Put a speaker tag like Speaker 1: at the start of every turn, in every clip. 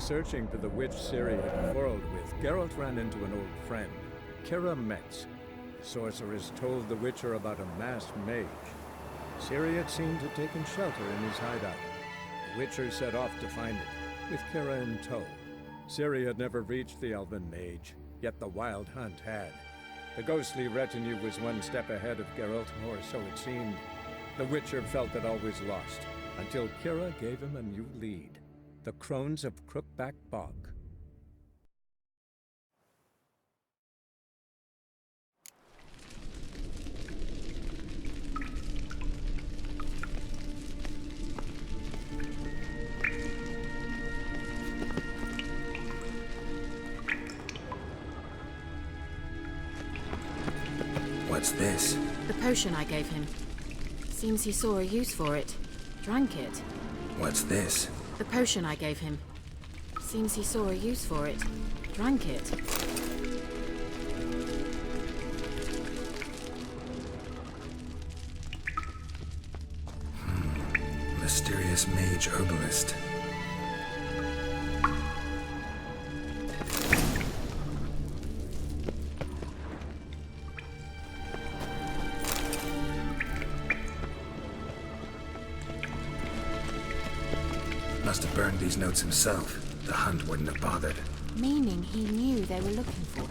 Speaker 1: searching for the witch Ciri had quarreled with, Geralt ran into an old friend, Kira Metz. The sorceress told the Witcher about a masked mage. Ciri had seemed to have taken shelter in his hideout. The Witcher set off to find it, with Kira in tow. Ciri had never reached the elven mage, yet the wild hunt had. The ghostly retinue was one step ahead of Geralt, or so it seemed. The Witcher felt that all was lost, until Kira gave him a new lead. The Crones of Crookback Bog.
Speaker 2: What's this?
Speaker 3: The potion I gave him. Seems he saw a use for it. Drank it.
Speaker 2: What's this?
Speaker 3: The potion I gave him. Seems he saw a use for it. Drank it.
Speaker 2: Mysterious mage herbalist. Must have burned these notes himself. The hunt wouldn't have bothered.
Speaker 3: Meaning he knew they were looking for him.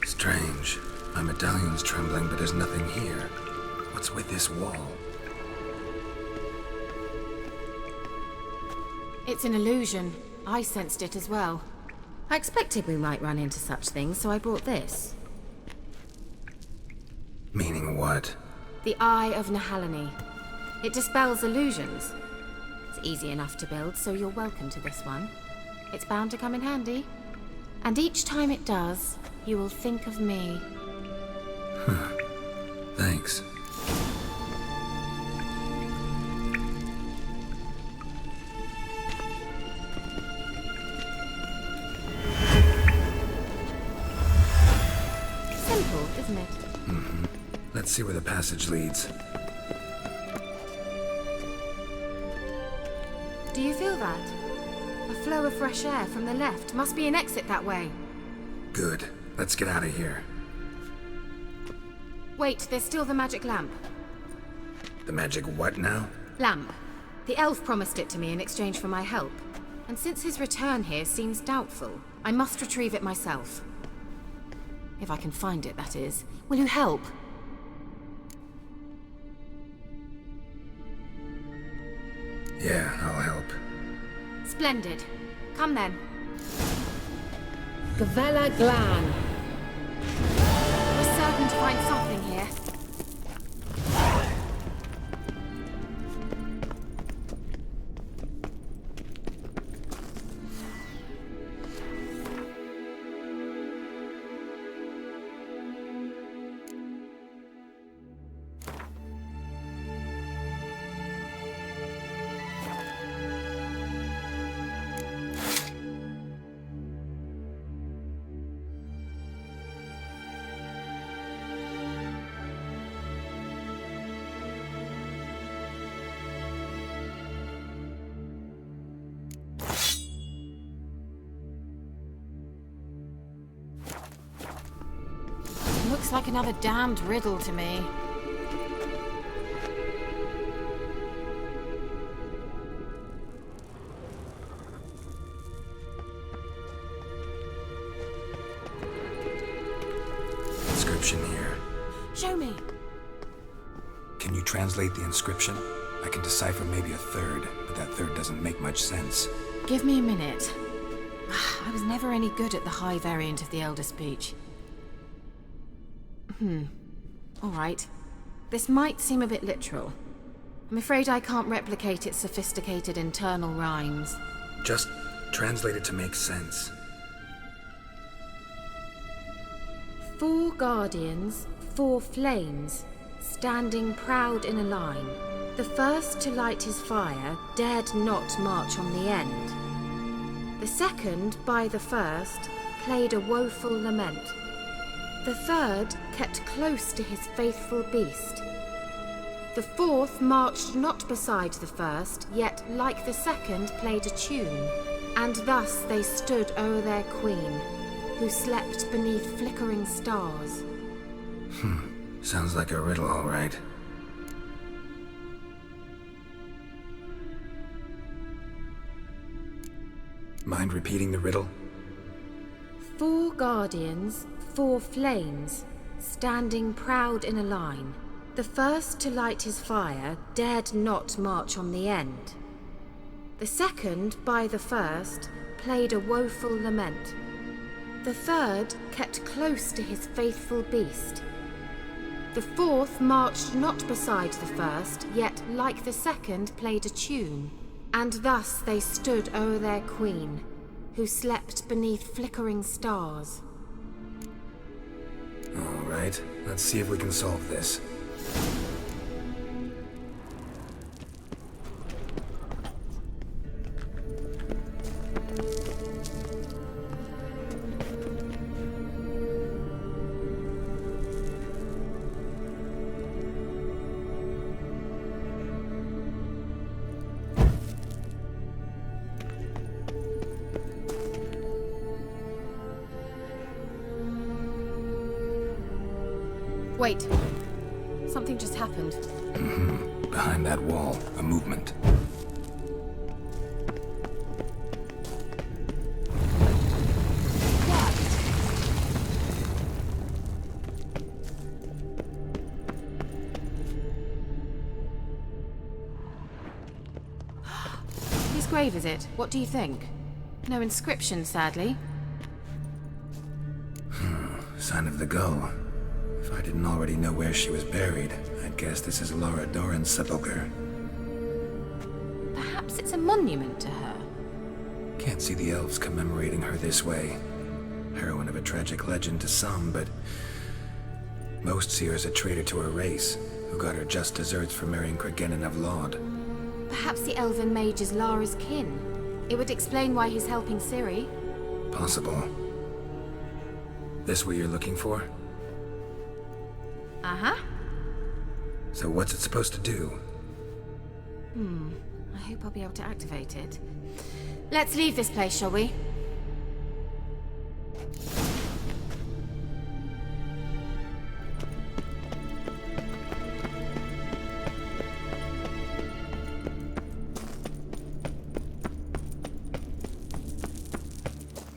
Speaker 2: Strange. My medallion's trembling, but there's nothing here. What's with this wall?
Speaker 3: It's an illusion. I sensed it as well. I expected we might run into such things, so I brought this.
Speaker 2: Meaning what?
Speaker 3: The Eye of Nahalani. It dispels illusions. It's easy enough to build, so you're welcome to this one. It's bound to come in handy. And each time it does, you will think of me.
Speaker 2: Thanks.
Speaker 3: Simple, isn't it?
Speaker 2: Mm-hmm. Let's see where the passage leads.
Speaker 3: Do you feel that? A flow of fresh air from the left. Must be an exit that way.
Speaker 2: Good. Let's get out of here.
Speaker 3: Wait, there's still the magic lamp.
Speaker 2: The magic what now?
Speaker 3: Lamp. The elf promised it to me in exchange for my help. And since his return here seems doubtful, I must retrieve it myself. If I can find it, that is. Will you help?
Speaker 2: Yeah, I'll help.
Speaker 3: Splendid. Come then. Gavella Glan. We're certain to find something here. Looks like another damned riddle to me.
Speaker 2: Inscription here.
Speaker 3: Show me.
Speaker 2: Can you translate the inscription? I can decipher maybe a third, but that third doesn't make much sense.
Speaker 3: Give me a minute. I was never any good at the high variant of the Elder Speech. All right. This might seem a bit literal. I'm afraid I can't replicate its sophisticated internal rhymes.
Speaker 2: Just translate it to make sense.
Speaker 3: 4 guardians, 4 flames, standing proud in a line. The first to light his fire dared not march on the end. The second, by the first, played a woeful lament. The third kept close to his faithful beast. The fourth marched not beside the first, yet like the second played a tune. And thus they stood o'er their queen, who slept beneath flickering stars.
Speaker 2: Sounds like a riddle, all right. Mind repeating the riddle?
Speaker 3: 4 guardians, 4 flames, standing proud in a line. The first to light his fire dared not march on the end. The second, by the first, played a woeful lament. The third kept close to his faithful beast. The fourth marched not beside the first, yet like the second played a tune. And thus they stood o'er their queen, who slept beneath flickering stars.
Speaker 2: All right, let's see if we can solve this.
Speaker 3: Wait. Something just happened.
Speaker 2: Behind that wall, a movement.
Speaker 3: Whose grave is it? What do you think? No inscription, sadly.
Speaker 2: Sign of the gull. If I didn't already know where she was buried, I'd guess this is Laura Doran's sepulcher.
Speaker 3: Perhaps it's a monument to her.
Speaker 2: Can't see the elves commemorating her this way. Heroine of a tragic legend to some, but most see her as a traitor to her race, who got her just deserts for marrying Cregennan of Laud.
Speaker 3: Perhaps the elven mage is Lara's kin. It would explain why he's helping Ciri.
Speaker 2: Possible. This what you're looking for?
Speaker 3: Uh-huh.
Speaker 2: So what's it supposed to do?
Speaker 3: I hope I'll be able to activate it. Let's leave this place, shall we?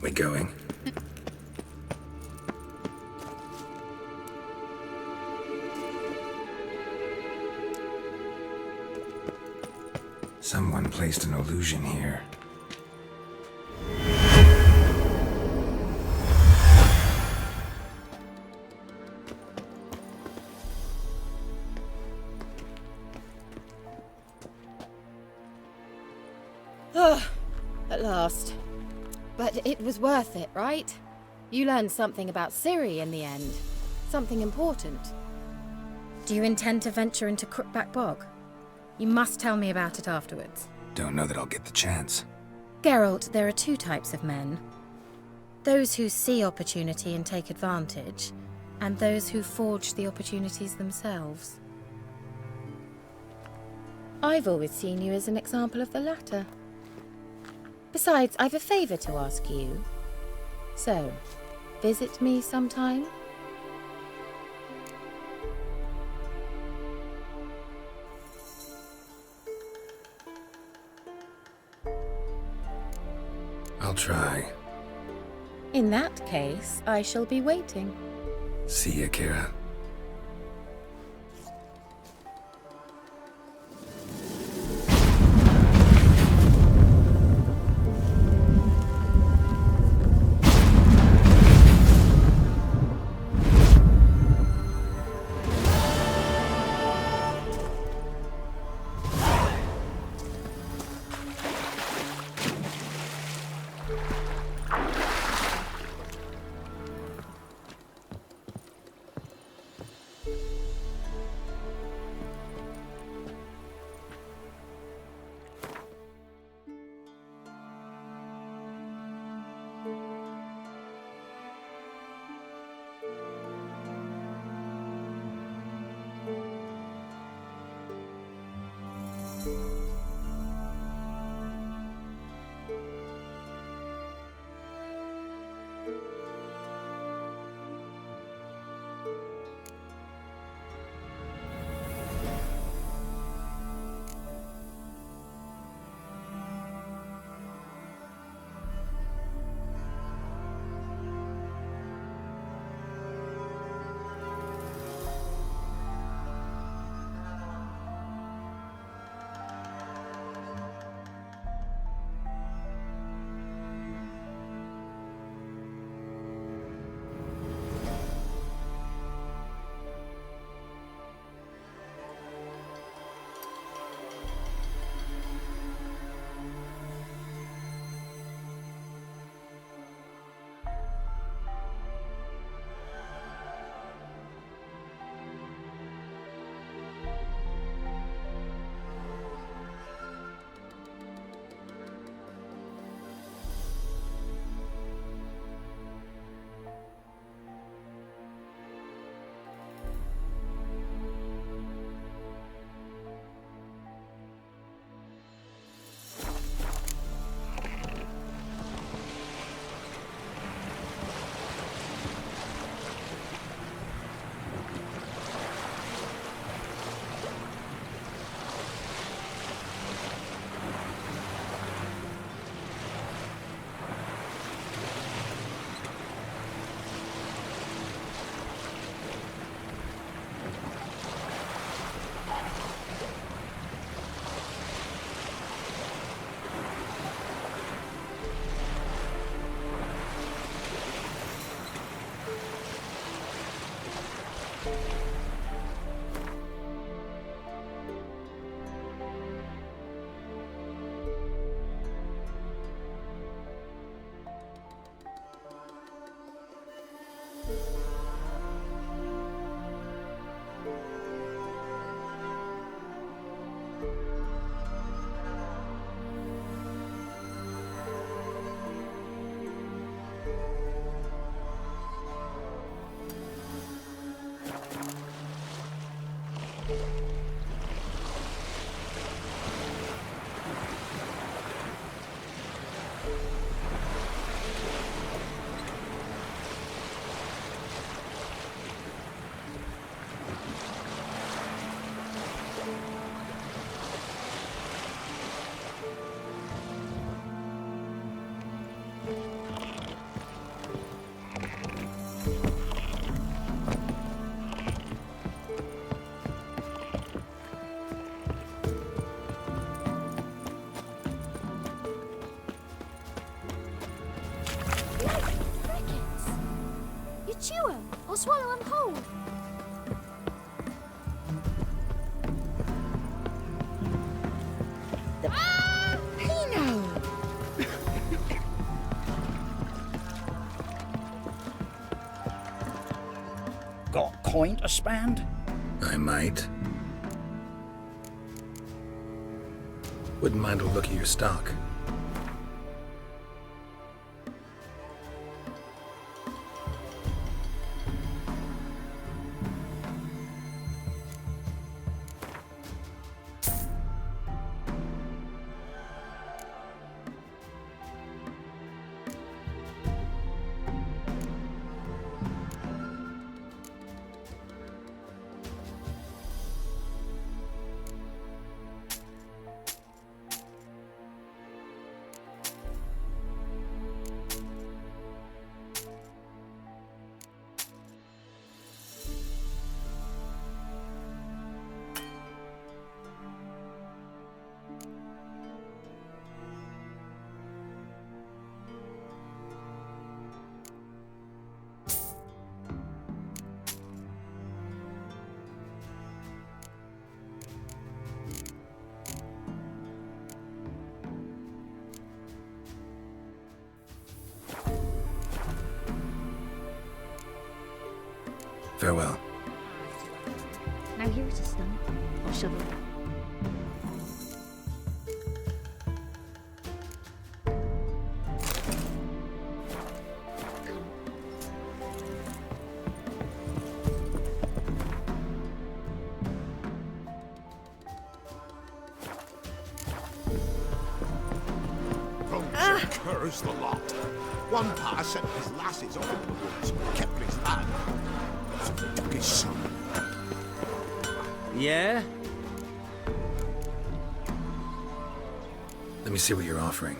Speaker 2: We going? Someone placed an illusion here.
Speaker 3: At last. But it was worth it, right? You learned something about Ciri in the end. Something important. Do you intend to venture into Crookback Bog? You must tell me about it afterwards.
Speaker 2: Don't know that I'll get the chance.
Speaker 3: Geralt, there are 2 types of men. Those who see opportunity and take advantage, and those who forge the opportunities themselves. I've always seen you as an example of the latter. Besides, I've a favor to ask you. So, visit me sometime?
Speaker 2: I'll try.
Speaker 3: In that case, I shall be waiting.
Speaker 2: See ya, Kira.
Speaker 4: Or swallow them whole.
Speaker 5: Pino!
Speaker 6: Got coin to spend?
Speaker 2: I might. Wouldn't mind a look at your stock. Farewell.
Speaker 4: Now here is a stump or shovel.
Speaker 7: Curs the lot. One pa sent his lasses off into the woods, kept his lad. So they took his son.
Speaker 1: Yeah?
Speaker 2: Let me see what you're offering.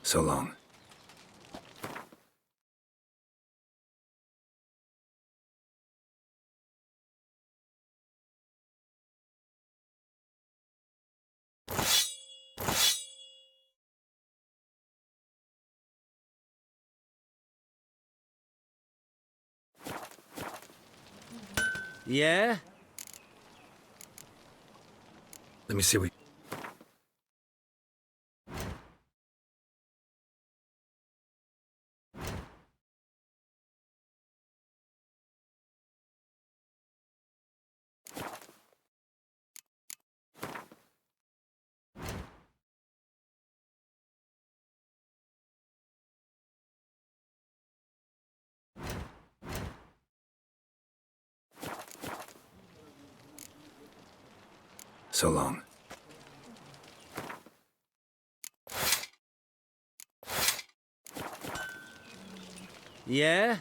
Speaker 2: So long.
Speaker 1: Yeah?
Speaker 2: Let me see what... So long.
Speaker 1: Yeah?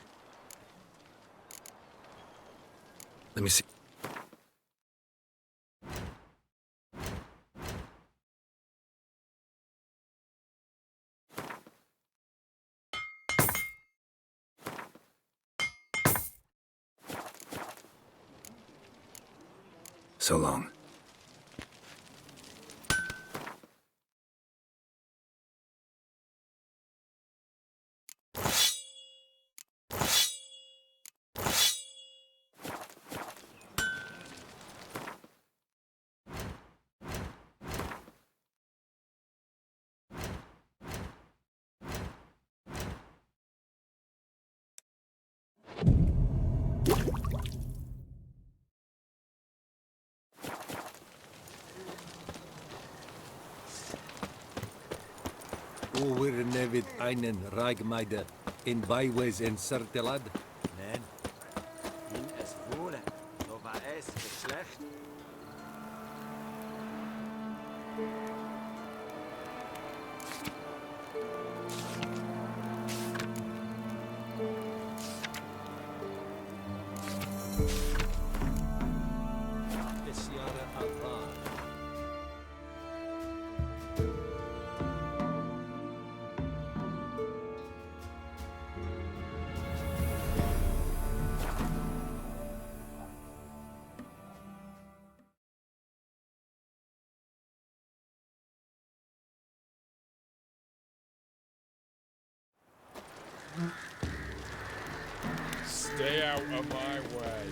Speaker 2: Let me see... So long.
Speaker 8: Wir nevid einen Reigmeide in Weiwes in Sertelad.
Speaker 9: Nein. In es wohnen, so war es Geschlecht.
Speaker 5: Stay out of my way.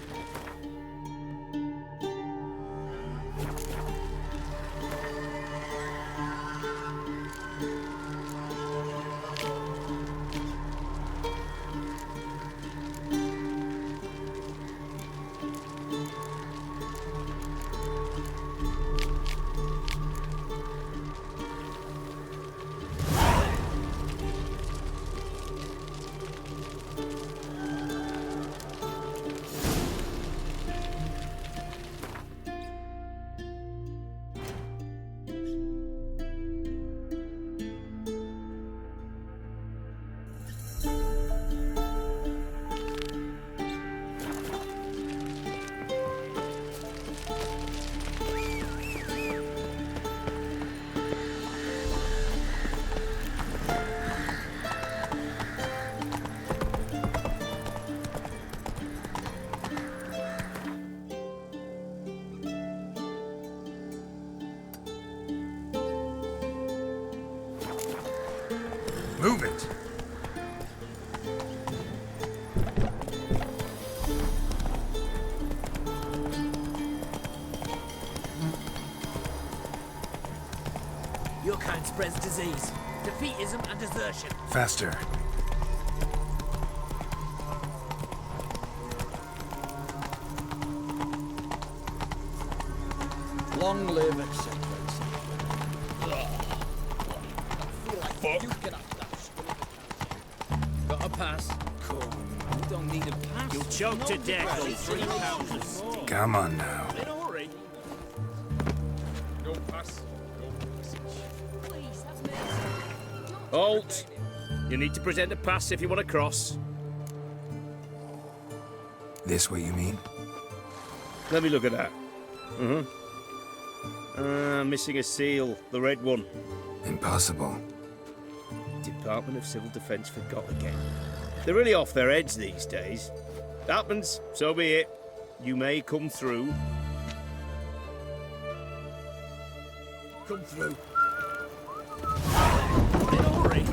Speaker 2: Move it!
Speaker 9: Your kind spreads disease, defeatism and desertion.
Speaker 2: Faster.
Speaker 6: Long live, etc.
Speaker 9: Got a pass? Cool. You don't need a pass. You'll choke to death on 3 pounds.
Speaker 2: Come on now.
Speaker 9: In a hurry.
Speaker 5: No pass, no passage.
Speaker 9: Please, have mercy.
Speaker 10: Halt! You need to present a pass if you want to cross.
Speaker 2: This way, you mean?
Speaker 10: Let me look at that. Missing a seal, the red one.
Speaker 2: Impossible.
Speaker 10: Department of Civil Defence forgot again. They're really off their heads these days. Happens, so be it. You may come through.
Speaker 9: Come through. In a hurry.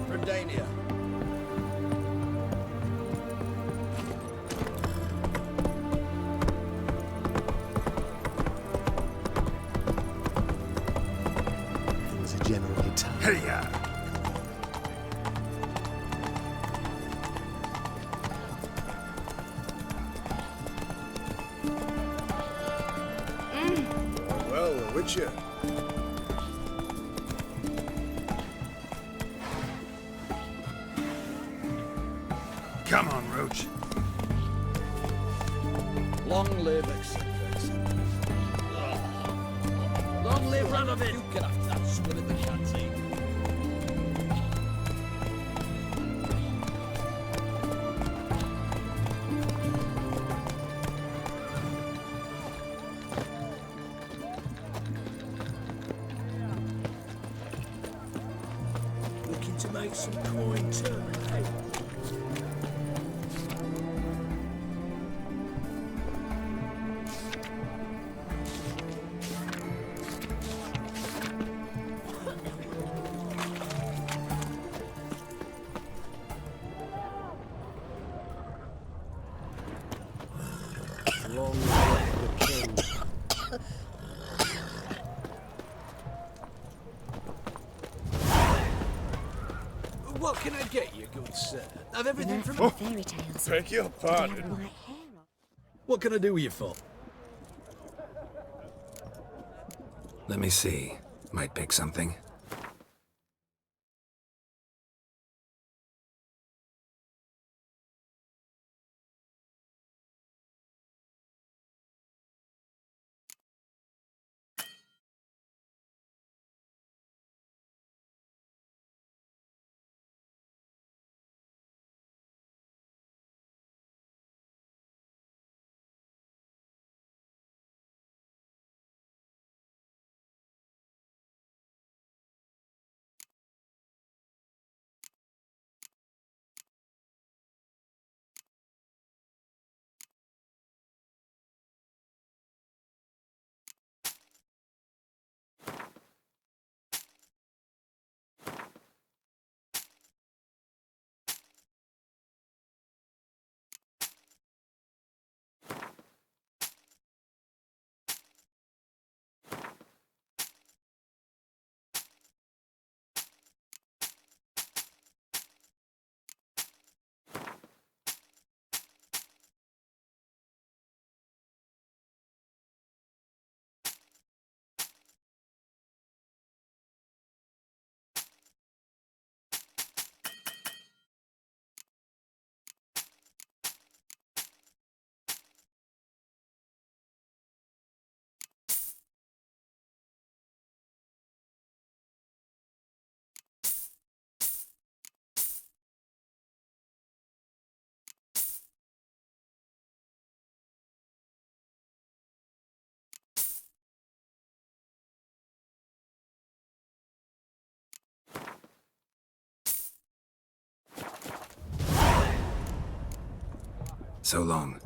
Speaker 6: Redania.
Speaker 7: There was a general attack.
Speaker 2: Hey-ya!
Speaker 7: Well, the Witcher.
Speaker 2: Come on, Roach.
Speaker 6: Long live, etc.
Speaker 9: Long live Ranovin.
Speaker 6: You get after that split in the shanty.
Speaker 9: Looking to make some coin turn, eh?
Speaker 7: Long live the king.
Speaker 9: What can I get you, good sir? I've everything from...
Speaker 4: From fairy tales.
Speaker 5: Beg your
Speaker 4: They have
Speaker 5: pardon.
Speaker 4: white hair on.
Speaker 9: What can I do with you for?
Speaker 2: Let me see. Might pick something. So long.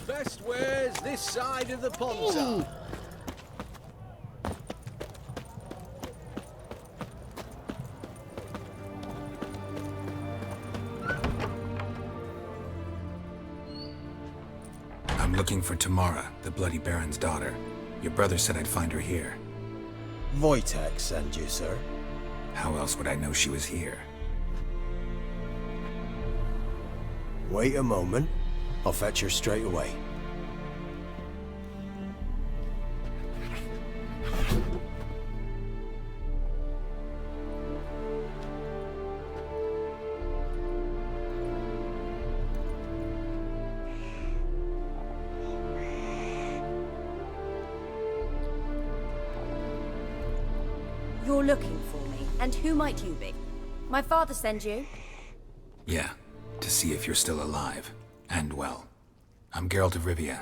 Speaker 6: Best wares this side of the pond, sir.
Speaker 2: I'm looking for Tamara, the Bloody Baron's daughter. Your brother said I'd find her here.
Speaker 11: Wojtek sent you, sir.
Speaker 2: How else would I know she was here?
Speaker 11: Wait a moment. I'll fetch her straight away.
Speaker 4: You're looking for me, and who might you be? My father send you?
Speaker 2: Yeah, to see if you're still alive. And well. I'm Geralt of Rivia.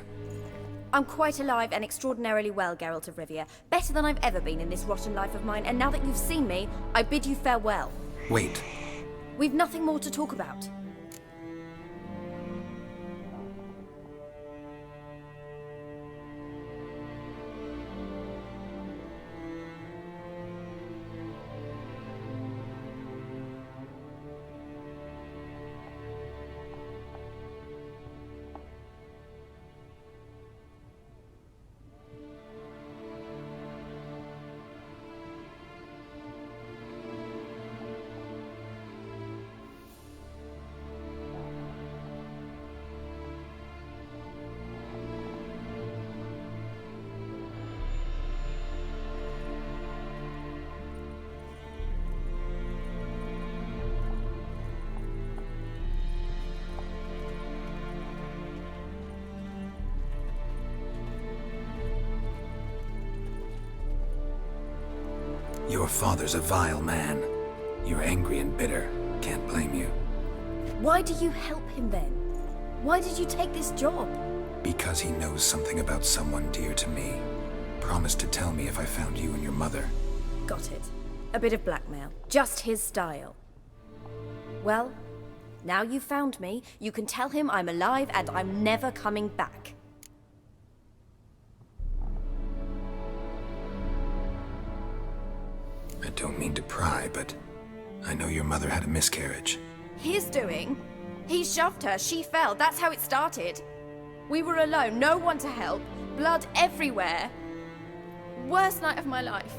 Speaker 4: I'm quite alive and extraordinarily well, Geralt of Rivia. Better than I've ever been in this rotten life of mine, and now that you've seen me, I bid you farewell.
Speaker 2: Wait.
Speaker 4: We've nothing more to talk about.
Speaker 2: Your father's a vile man. You're angry and bitter. Can't blame you.
Speaker 4: Why do you help him then? Why did you take this job?
Speaker 2: Because he knows something about someone dear to me. Promised to tell me if I found you and your mother.
Speaker 4: Got it. A bit of blackmail. Just his style. Well, now you've found me, you can tell him I'm alive and I'm never coming back.
Speaker 2: I don't mean to pry, but I know your mother had a miscarriage.
Speaker 4: His doing? He shoved her, she fell, that's how it started. We were alone, no one to help, blood everywhere. Worst night of my life.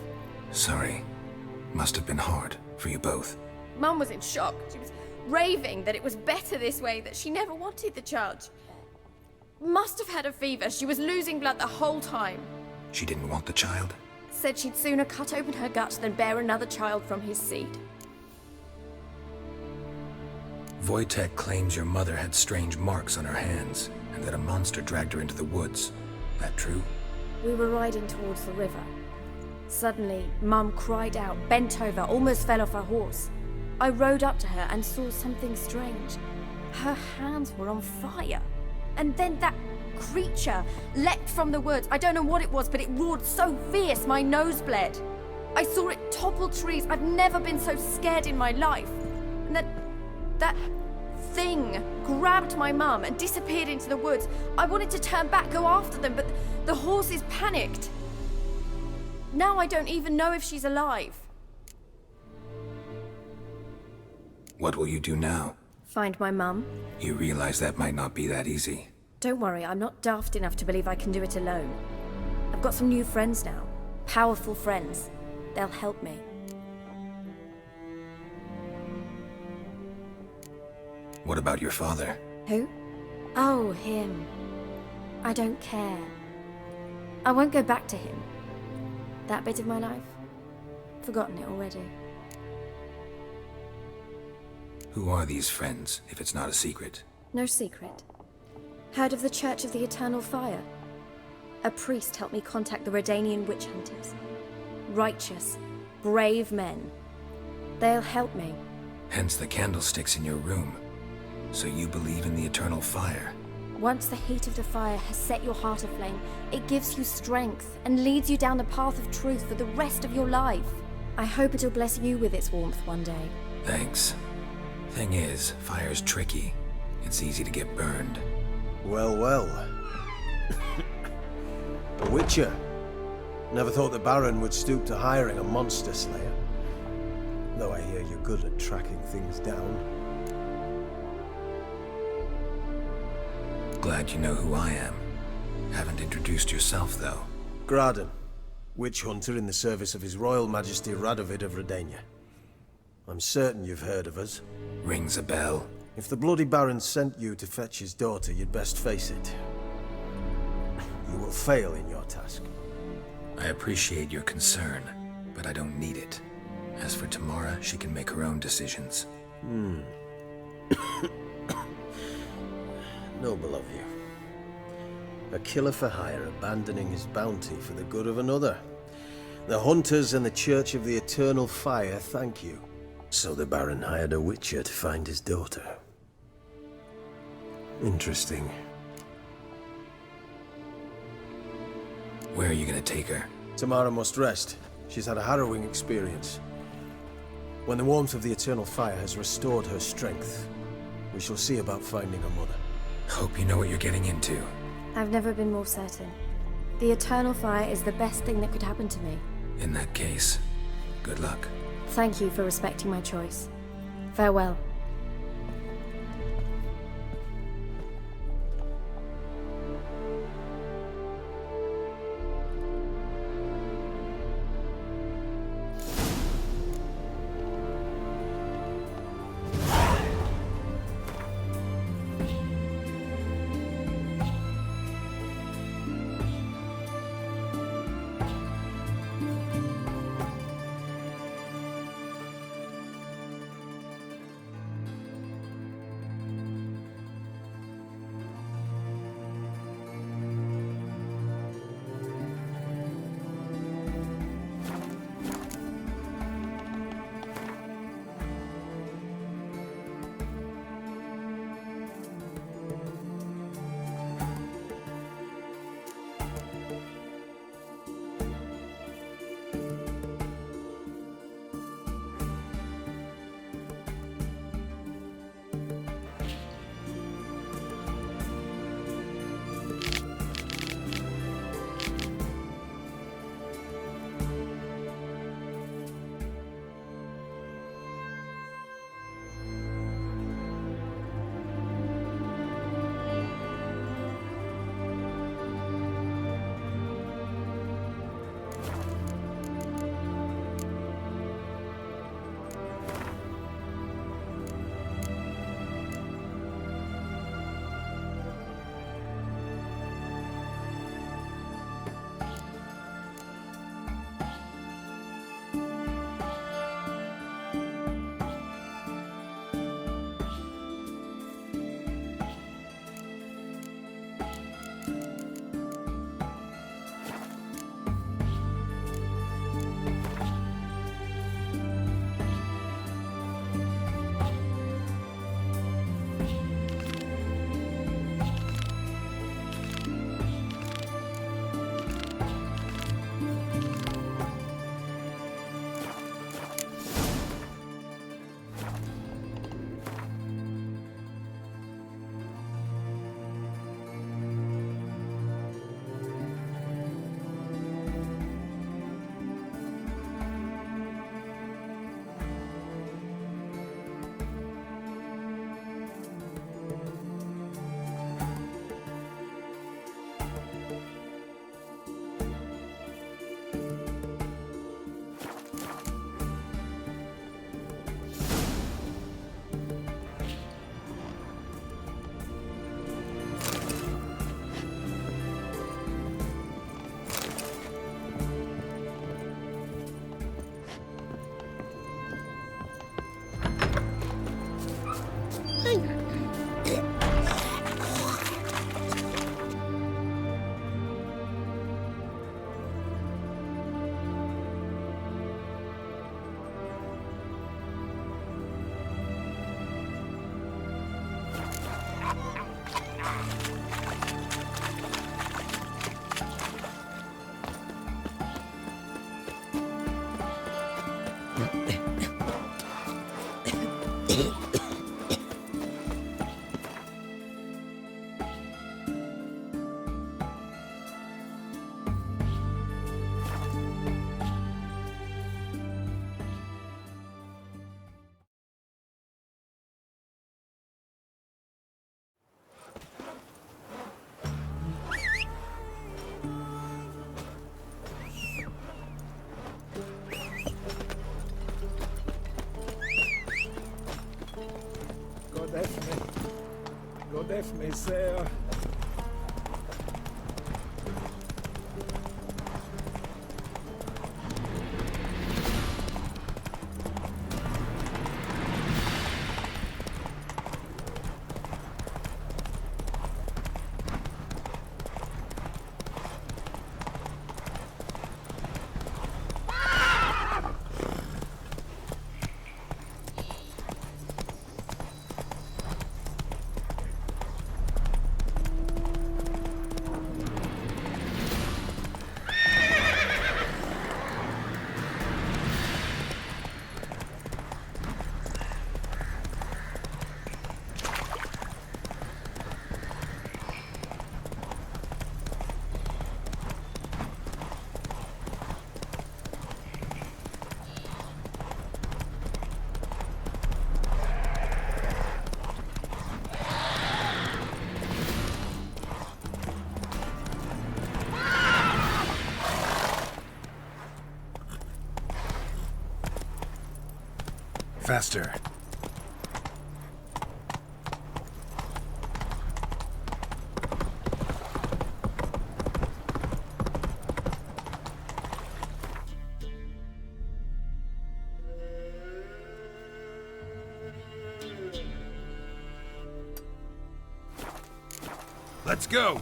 Speaker 2: Sorry. Must have been hard for you both.
Speaker 4: Mum was in shock. She was raving that it was better this way, that she never wanted the child. Must have had a fever. She was losing blood the whole time.
Speaker 2: She didn't want the child?
Speaker 4: Said she'd sooner cut open her gut than bear another child from his seed.
Speaker 2: Wojtek claims your mother had strange marks on her hands, and that a monster dragged her into the woods. That true?
Speaker 4: We were riding towards the river. Suddenly, Mum cried out, bent over, almost fell off her horse. I rode up to her and saw something strange. Her hands were on fire. And then that creature leapt from the woods. I don't know what it was, but it roared so fierce my nose bled. I saw it topple trees. I've never been so scared in my life. And that thing grabbed my mum and disappeared into the woods. I wanted to turn back, go after them, but the horses panicked. Now I don't even know if she's alive.
Speaker 2: What will you do now?
Speaker 4: Find my mum.
Speaker 2: You realize that might not be that easy.
Speaker 4: Don't worry, I'm not daft enough to believe I can do it alone. I've got some new friends now. Powerful friends. They'll help me.
Speaker 2: What about your father?
Speaker 4: Who? Oh, him. I don't care. I won't go back to him. That bit of my life? Forgotten it already.
Speaker 2: Who are these friends, if it's not a secret?
Speaker 4: No secret. Heard of the Church of the Eternal Fire? A priest helped me contact the Redanian witch hunters. Righteous, brave men. They'll help me.
Speaker 2: Hence the candlesticks in your room. So you believe in the eternal fire?
Speaker 4: Once the heat of the fire has set your heart aflame, it gives you strength and leads you down the path of truth for the rest of your life. I hope it'll bless you with its warmth one day.
Speaker 2: Thanks. Thing is, fire's tricky. It's easy to get burned.
Speaker 11: Well, well. A witcher. Never thought the Baron would stoop to hiring a monster slayer. Though I hear you're good at tracking things down.
Speaker 2: Glad you know who I am. Haven't introduced yourself, though.
Speaker 11: Graden, witch hunter in the service of His Royal Majesty Radovid of Redania. I'm certain you've heard of us.
Speaker 2: Rings a bell.
Speaker 11: If the Bloody Baron sent you to fetch his daughter, you'd best face it. You will fail in your task.
Speaker 2: I appreciate your concern, but I don't need it. As for Tamara, she can make her own decisions.
Speaker 11: Noble of you. A killer for hire abandoning his bounty for the good of another. The hunters and the Church of the Eternal Fire thank you. So the Baron hired a witcher to find his daughter. Interesting.
Speaker 2: Where are you gonna take her?
Speaker 11: Tamara must rest. She's had a harrowing experience. When the warmth of the Eternal Fire has restored her strength, we shall see about finding her mother.
Speaker 2: Hope you know what you're getting into.
Speaker 4: I've never been more certain. The Eternal Fire is the best thing that could happen to me.
Speaker 2: In that case, good luck.
Speaker 4: Thank you for respecting my choice. Farewell.
Speaker 1: Godefni, sir.
Speaker 2: Faster. Let's go!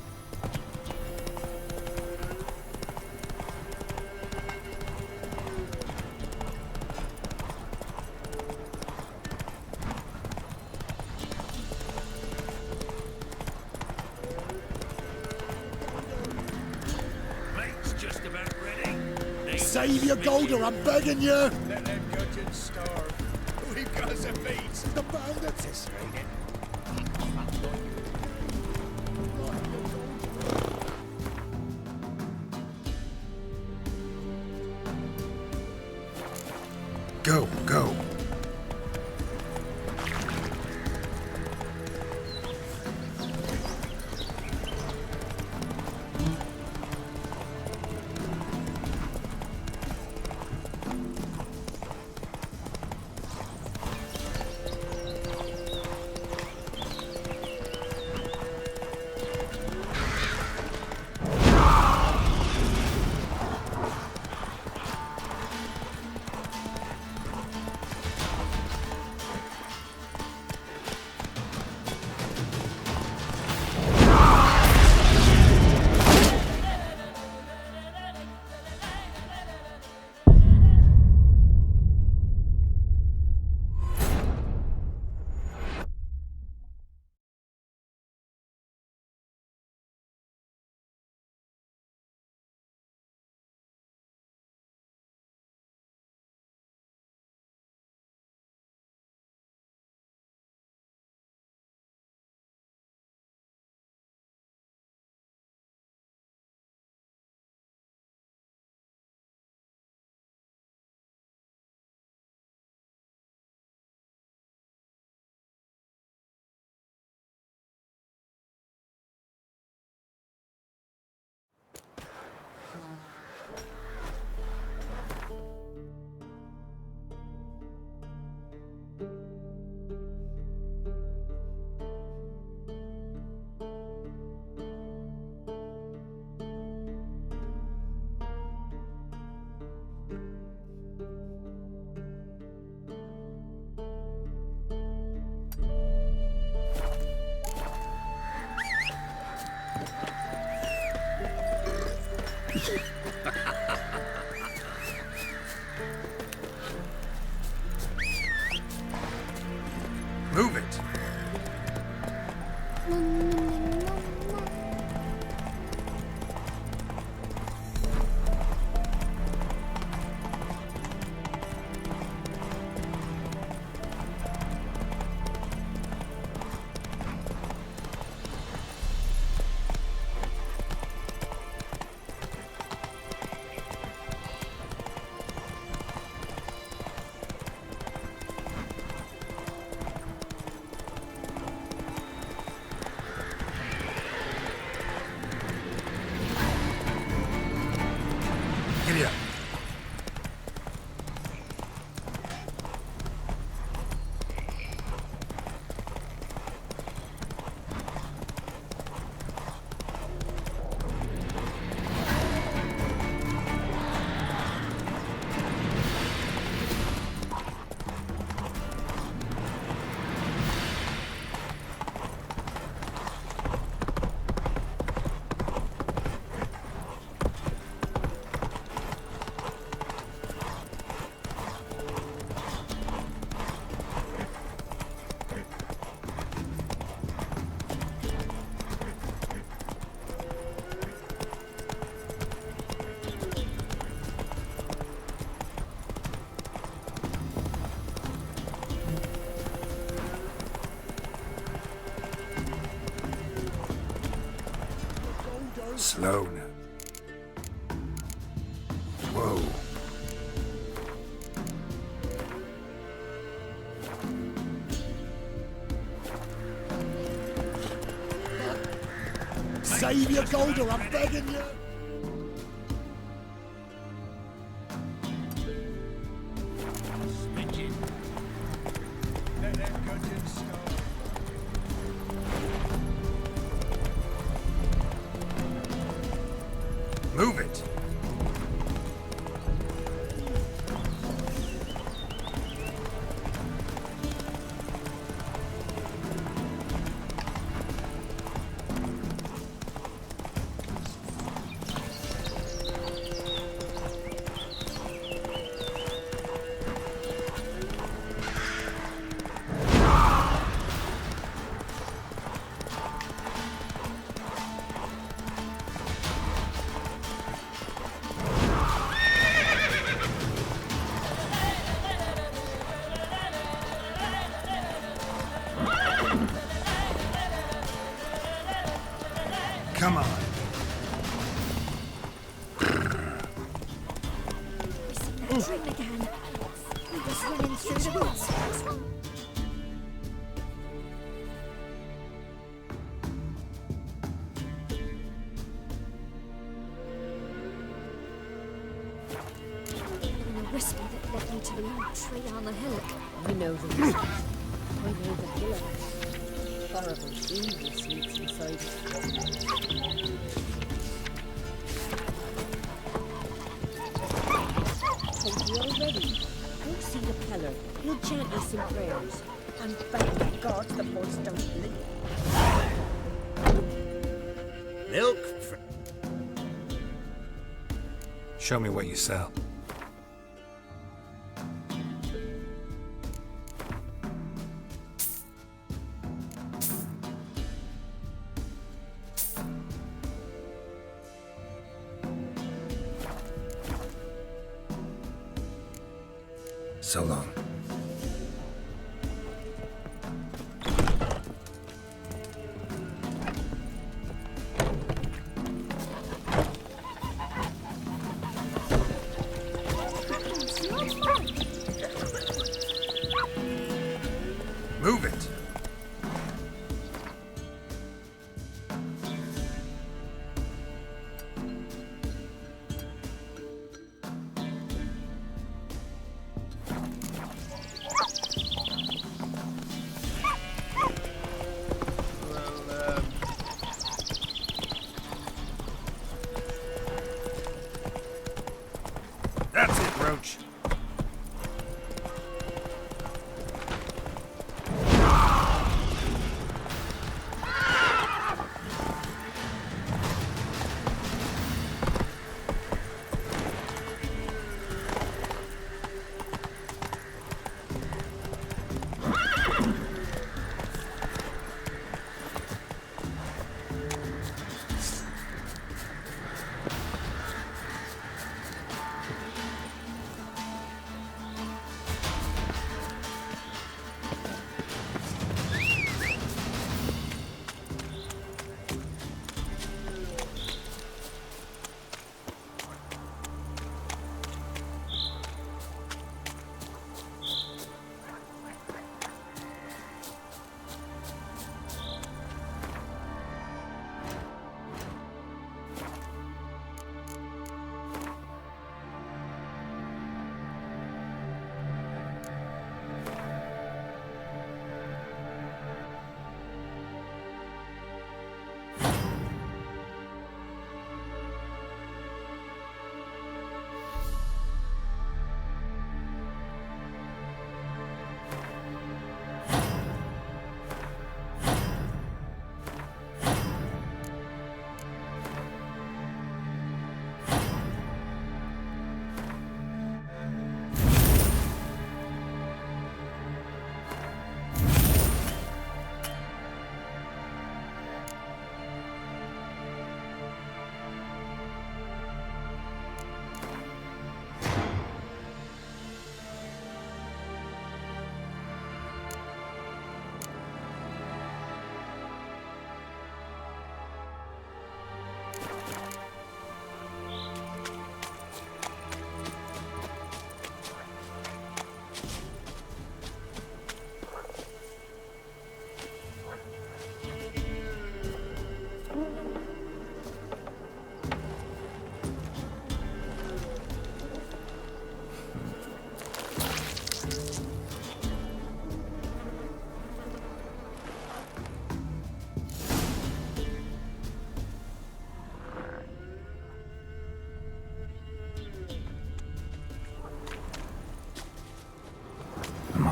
Speaker 7: Save your gold or I'm begging you!
Speaker 6: Let them gudgeons starve. We've got some beats.
Speaker 7: The bandits!
Speaker 6: This ain't it.
Speaker 2: Go, go. Move it! Here. Slow now. Whoa.
Speaker 7: Save your gold or I'm begging you.
Speaker 2: Move it. Come on.
Speaker 4: Train again. We was running through the woods.
Speaker 12: And a whisper that led me to the old tree on the hillock. I know the whispers. I know the hillock. Horrible evil sleeps inside it. Already. Go see the pillar. He'll chant you some prayers. And thank God the boys don't bleed.
Speaker 10: Milk?
Speaker 2: Show me what you sell. So long. Move it. That's it, Roach.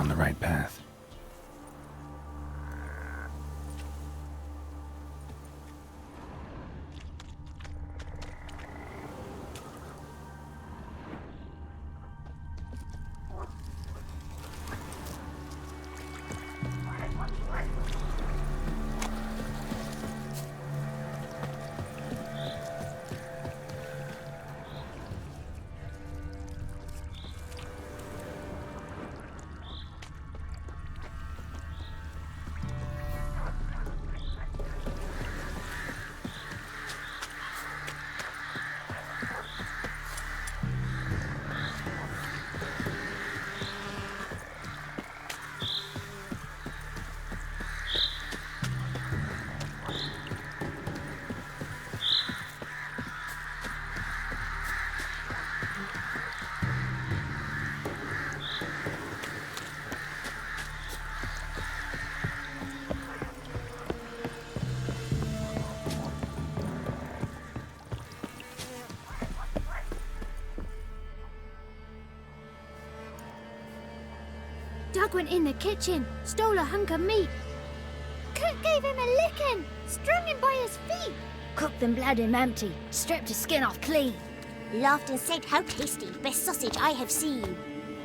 Speaker 2: on the right path.
Speaker 12: Doug went in the kitchen, stole a hunk of meat. Cook gave him a licking, strung him by his feet. Cooked and bled him empty, stripped his skin off clean. Laughed and said, "How tasty, best sausage I have seen."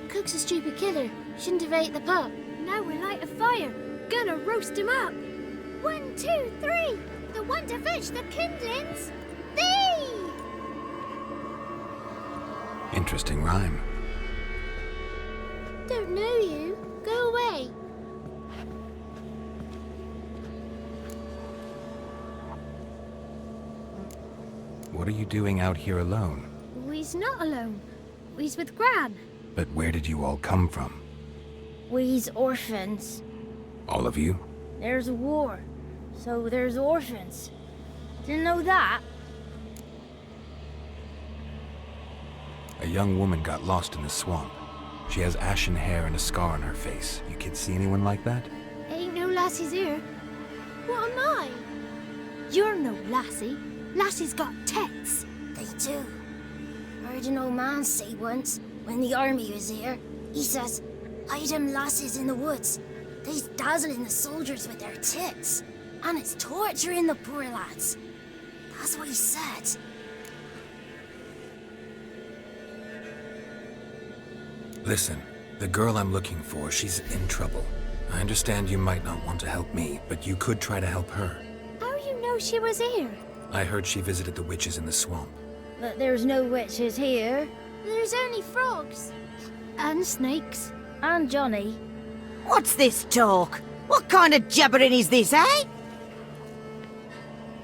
Speaker 12: Cook's a stupid killer, shouldn't have ate the pup. Now we light a fire, gonna roast him up. 1, 2, 3, the one to fetch the kindlings, thee!
Speaker 2: Interesting rhyme.
Speaker 12: Don't know you. Go away.
Speaker 2: What are you doing out here alone?
Speaker 12: We's not alone. We's with Gran.
Speaker 2: But where did you all come from?
Speaker 12: We's orphans.
Speaker 2: All of you?
Speaker 12: There's a war, so there's orphans. Didn't know that?
Speaker 2: A young woman got lost in the swamp. She has ashen hair and a scar on her face. You kids see anyone like that?
Speaker 12: Ain't no lassies here. What am I? You're no lassie. Lassies got tits. They do. Heard an old man say once, when the army was here, he says, "Hide them lasses in the woods. They's dazzling the soldiers with their tits. And it's torturing the poor lads." That's what he said.
Speaker 2: Listen, the girl I'm looking for, she's in trouble. I understand you might not want to help me, but you could try to help her.
Speaker 12: How you know she was here?
Speaker 2: I heard she visited the witches in the swamp.
Speaker 12: But there's no witches here. There's only frogs. And snakes. And Johnny.
Speaker 13: What's this talk? What kind of jabbering is this, eh?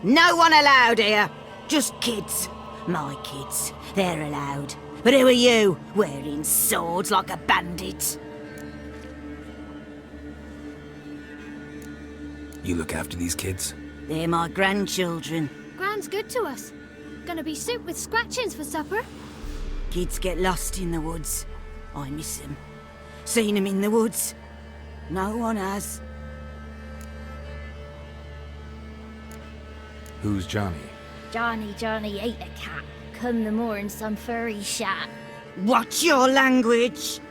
Speaker 13: No one allowed here. Just kids. My kids. They're allowed. But who are you, wearing swords like a bandit?
Speaker 2: You look after these kids?
Speaker 13: They're my grandchildren.
Speaker 12: Gran's good to us. Gonna be soup with scratchings for supper.
Speaker 13: Kids get lost in the woods. I miss them. Seen them in the woods. No one has.
Speaker 2: Who's Johnny?
Speaker 12: Johnny ate a cat. Come the moor in some furry shat.
Speaker 13: Watch your language!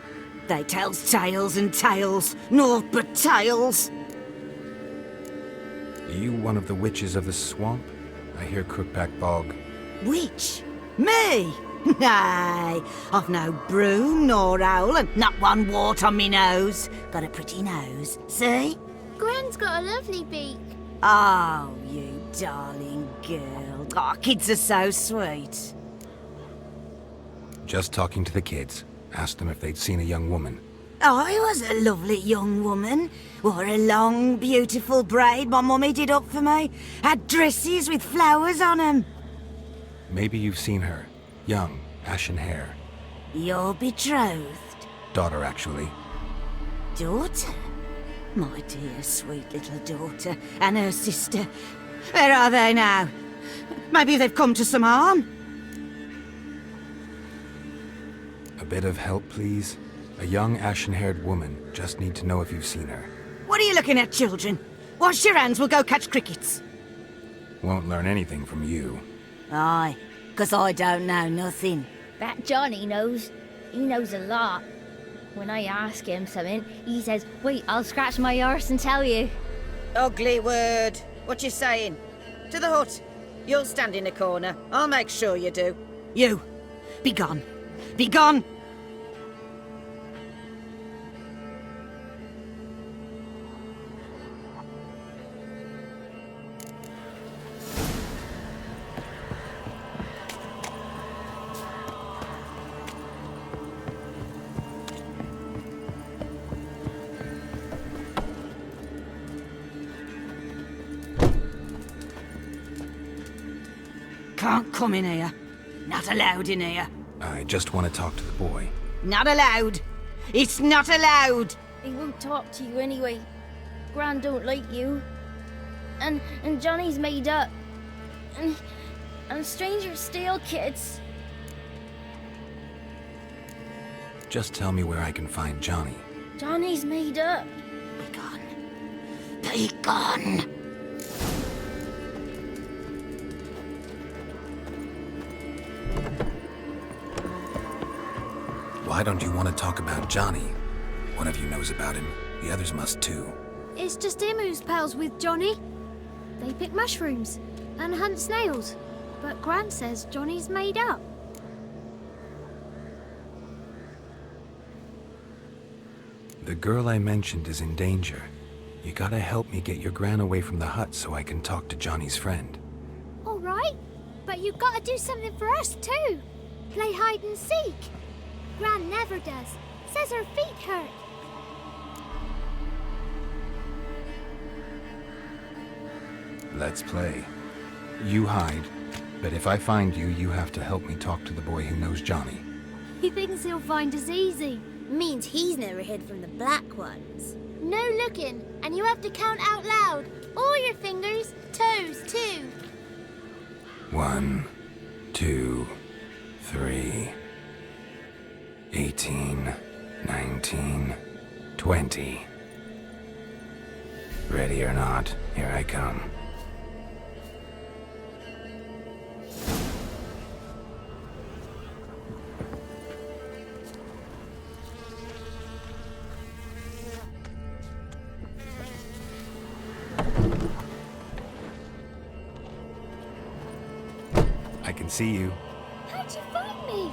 Speaker 13: They tells tales and tales, naught but tales.
Speaker 2: Are you one of the witches of the swamp? I hear Crookback Bog.
Speaker 13: Witch? Me? Nay, I've no broom nor owl and not one wart on me nose. Got a pretty nose, see?
Speaker 12: Gran's got a lovely beak.
Speaker 13: Oh, you darling girl. Oh, kids are so sweet.
Speaker 2: Just talking to the kids. Asked them if they'd seen a young woman.
Speaker 13: I was a lovely young woman. Wore a long, beautiful braid my mummy did up for me. Had dresses with flowers on 'em.
Speaker 2: Maybe you've seen her. Young, ashen hair.
Speaker 13: Your betrothed?
Speaker 2: Daughter, actually.
Speaker 13: Daughter? My dear, sweet little daughter. And her sister. Where are they now? Maybe they've come to some harm?
Speaker 2: A bit of help, please? A young, ashen-haired woman. Just need to know if you've seen her.
Speaker 13: What are you looking at, children? Wash your hands, we'll go catch crickets.
Speaker 2: Won't learn anything from you.
Speaker 13: Aye, 'cause I don't know nothing.
Speaker 12: That Johnny knows. He knows a lot. When I ask him something, he says, wait, I'll scratch my arse and tell you.
Speaker 13: Ugly word. What you saying? To the hut. You'll stand in a corner. I'll make sure you do. You, be gone. Be gone! Can't come in here. Not allowed in here.
Speaker 2: I just want to talk to the boy.
Speaker 13: Not allowed. It's not allowed.
Speaker 12: He won't talk to you anyway. Gran don't like you. And Johnny's made up. And strangers steal kids.
Speaker 2: Just tell me where I can find Johnny.
Speaker 12: Johnny's made up.
Speaker 13: Be gone. Be gone.
Speaker 2: Why don't you want to talk about Johnny? One of you knows about him. The others must too.
Speaker 12: It's just him who's pals with Johnny. They pick mushrooms and hunt snails. But Gran says Johnny's made up.
Speaker 2: The girl I mentioned is in danger. You gotta help me get your gran away from the hut so I can talk to Johnny's friend.
Speaker 12: All right, but you've got to do something for us too. Play hide and seek. Gran never does. Says her feet hurt.
Speaker 2: Let's play. You hide, but if I find you, you have to help me talk to the boy who knows Johnny.
Speaker 12: He thinks he'll find us easy.
Speaker 14: Means he's never hid from the black ones.
Speaker 12: No looking, and you have to count out loud. All your fingers, toes too.
Speaker 2: 1, 2, 3, 18, 19, 20. Ready or not, here I come. I can see you.
Speaker 12: How'd you find me?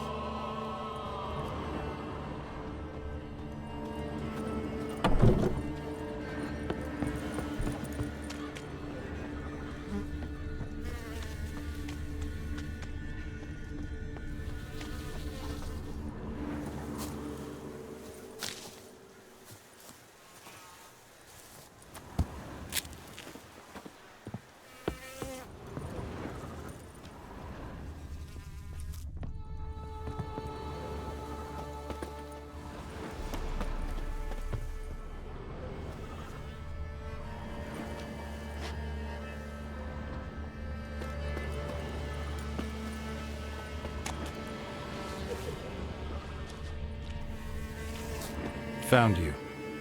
Speaker 2: Found you.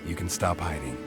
Speaker 2: You can stop hiding.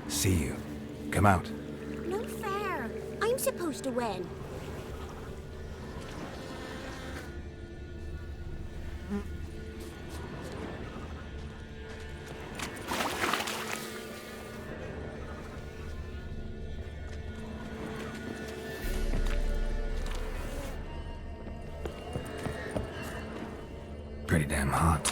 Speaker 2: See you. Come out.
Speaker 14: No fair. I'm supposed to win.
Speaker 2: Pretty damn hot.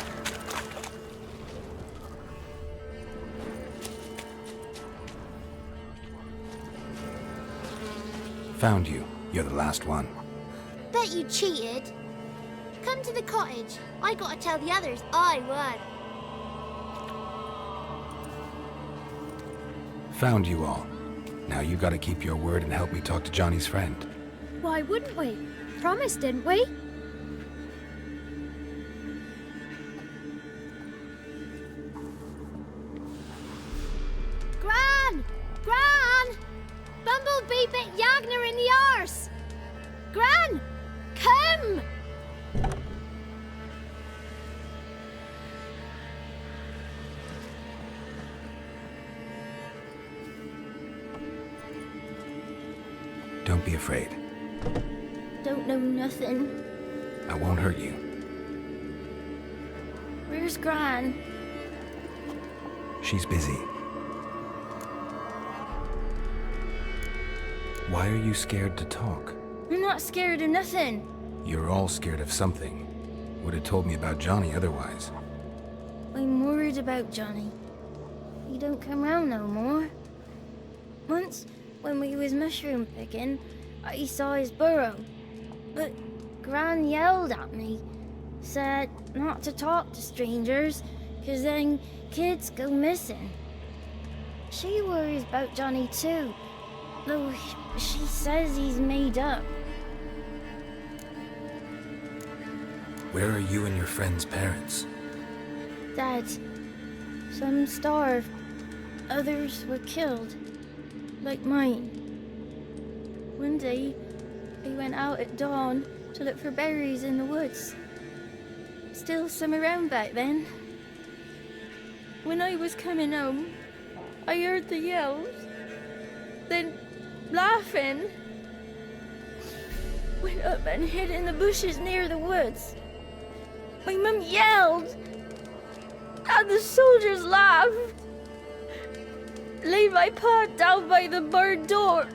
Speaker 2: Found you. You're the last one.
Speaker 14: Bet you cheated. Come to the cottage. I gotta tell the others I won.
Speaker 2: Found you all. Now you gotta keep your word and help me talk to Johnny's friend.
Speaker 12: Why wouldn't we? Promised, didn't we? Gran! Gran! Bumblebee bit Yagner in the arse! Gran! Come!
Speaker 2: Don't be afraid.
Speaker 12: Don't know nothing.
Speaker 2: I won't hurt you.
Speaker 12: Where's Gran?
Speaker 2: She's busy. Why are you scared to talk?
Speaker 12: I'm not scared of nothing.
Speaker 2: You're all scared of something. Would have told me about Johnny otherwise.
Speaker 12: I'm worried about Johnny. He don't come round no more. Once, when we was mushroom picking, I saw his burrow. But Gran yelled at me, said not to talk to strangers, 'cause then kids go missing. She worries about Johnny too, though she says he's made up.
Speaker 2: Where are you and your friend's parents?
Speaker 12: Dad, some starved, others were killed, like mine. One day, I went out at dawn to look for berries in the woods. Still some around back then. When I was coming home, I heard the yells, then laughing. Went up and hid in the bushes near the woods. My mum yelled, and the soldiers laughed. Laid my pa down by the barn door.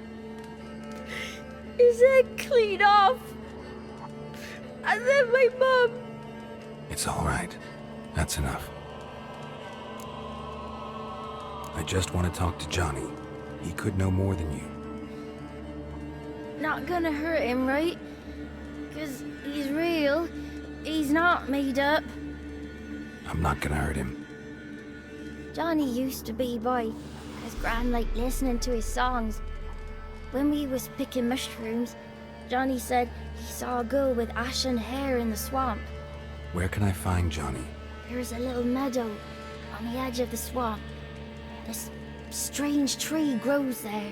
Speaker 12: His head clean off. And then my mum...
Speaker 2: It's all right. That's enough. I just want to talk to Johnny. He could know more than you.
Speaker 12: Not gonna hurt him, right? 'Cause he's real. He's not made up.
Speaker 2: I'm not gonna hurt him.
Speaker 12: Johnny used to be boy, 'cause Gran liked listening to his songs. When we was picking mushrooms, Johnny said he saw a girl with ashen hair in the swamp.
Speaker 2: Where can I find Johnny?
Speaker 12: There's a little meadow on the edge of the swamp. This strange tree grows there.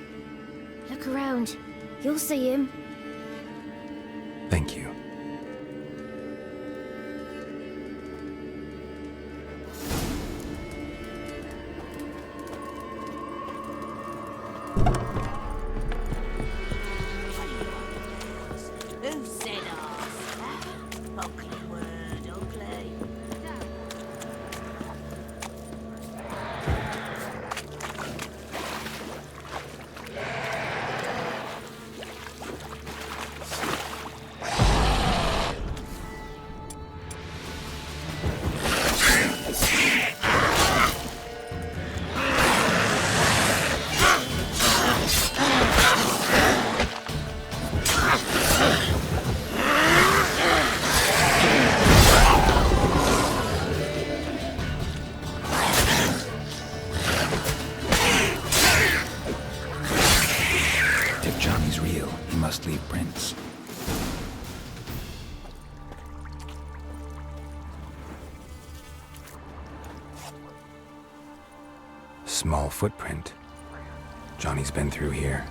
Speaker 12: Look around. You'll see him.
Speaker 2: Thank you.
Speaker 13: Who said ours? Ugly word, ugly.
Speaker 2: If Johnny's real, he must leave prints. Small footprint. Johnny's been through here.